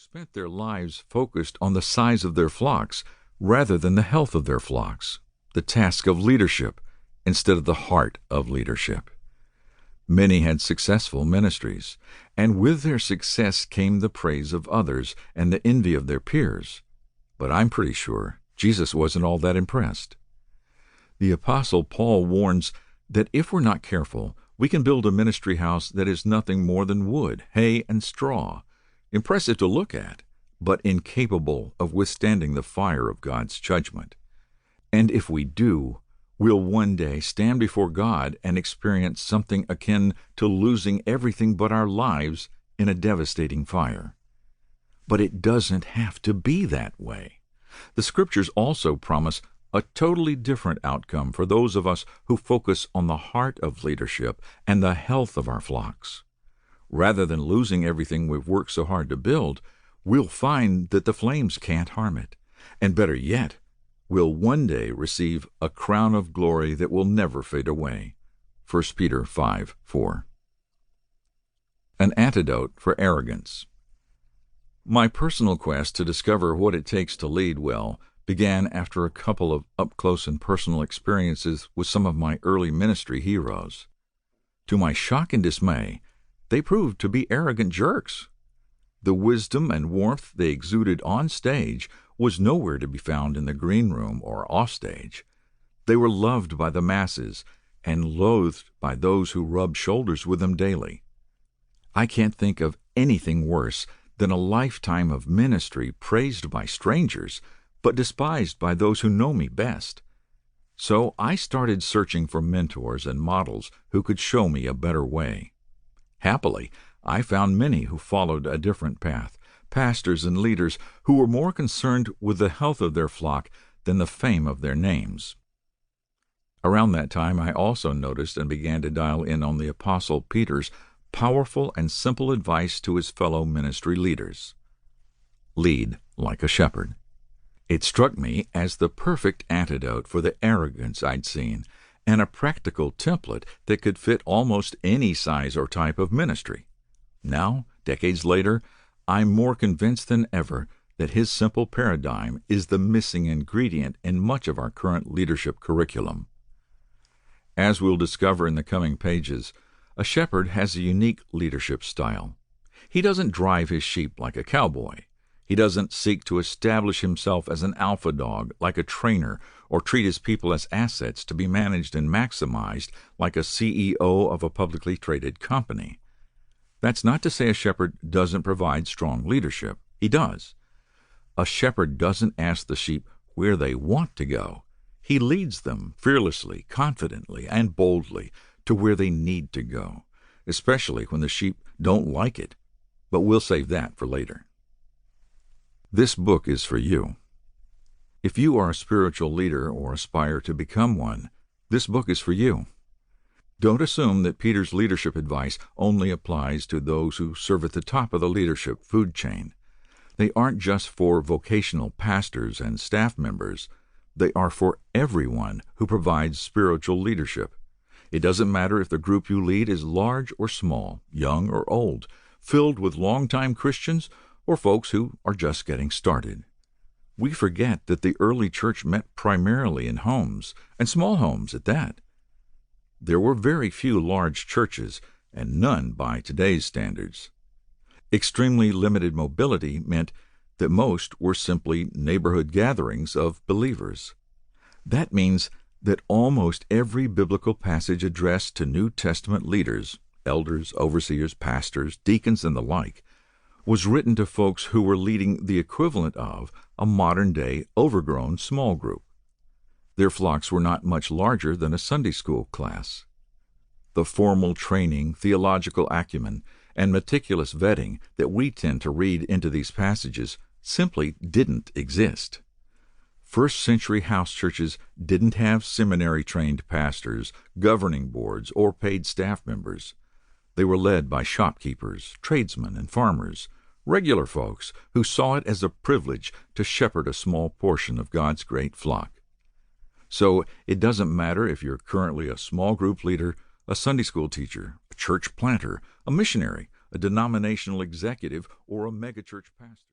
spent their lives focused on the size of their flocks rather than the health of their flocks, the task of leadership instead of the heart of leadership. Many had successful ministries, and with their success came the praise of others and the envy of their peers. But I'm pretty sure Jesus wasn't all that impressed. The Apostle Paul warns that if we're not careful, we can build a ministry house that is nothing more than wood, hay, and straw, impressive to look at, but incapable of withstanding the fire of God's judgment. And if we do, we'll one day stand before God and experience something akin to losing everything but our lives in a devastating fire. But it doesn't have to be that way. The Scriptures also promise a totally different outcome for those of us who focus on the heart of leadership and the health of our flocks. Rather than losing everything we've worked so hard to build, we'll find that the flames can't harm it. And better yet, we'll one day receive a crown of glory that will never fade away. 1 Peter 5:4. An antidote for arrogance. My personal quest to discover what it takes to lead well began after a couple of up-close and personal experiences with some of my early ministry heroes. To my shock and dismay, they proved to be arrogant jerks. The wisdom and warmth they exuded on stage was nowhere to be found in the green room or offstage. They were loved by the masses and loathed by those who rubbed shoulders with them daily. I can't think of anything worse than a lifetime of ministry praised by strangers, but despised by those who know me best. So I started searching for mentors and models who could show me a better way. Happily, I found many who followed a different path, pastors and leaders who were more concerned with the health of their flock than the fame of their names. Around that time, I also noticed and began to dial in on the Apostle Peter's powerful and simple advice to his fellow ministry leaders. Lead like a shepherd. It struck me as the perfect antidote for the arrogance I'd seen, and a practical template that could fit almost any size or type of ministry. Now, decades later, I'm more convinced than ever that his simple paradigm is the missing ingredient in much of our current leadership curriculum. As we'll discover in the coming pages, a shepherd has a unique leadership style. He doesn't drive his sheep like a cowboy. He doesn't seek to establish himself as an alpha dog like a trainer or treat his people as assets to be managed and maximized like a CEO of a publicly traded company. That's not to say a shepherd doesn't provide strong leadership. He does. A shepherd doesn't ask the sheep where they want to go. He leads them fearlessly, confidently, and boldly to where they need to go, especially when the sheep don't like it. But we'll save that for later. This book is for you. If you are a spiritual leader or aspire to become one, this book is for you. Don't assume that Peter's leadership advice only applies to those who serve at the top of the leadership food chain. They aren't just for vocational pastors and staff members. They are for everyone who provides spiritual leadership. It doesn't matter if the group you lead is large or small, young or old, filled with longtime Christians or folks who are just getting started. We forget that the early church met primarily in homes, and small homes at that. There were very few large churches, and none by today's standards. Extremely limited mobility meant that most were simply neighborhood gatherings of believers. That means that almost every biblical passage addressed to New Testament leaders, elders, overseers, pastors, deacons, and the like, was written to folks who were leading the equivalent of a modern-day overgrown small group. Their flocks were not much larger than a Sunday school class. The formal training, theological acumen, and meticulous vetting that we tend to read into these passages simply didn't exist. First-century house churches didn't have seminary-trained pastors, governing boards, or paid staff members. They were led by shopkeepers, tradesmen, and farmers, regular folks who saw it as a privilege to shepherd a small portion of God's great flock. So it doesn't matter if you're currently a small group leader, a Sunday school teacher, a church planter, a missionary, a denominational executive, or a megachurch pastor.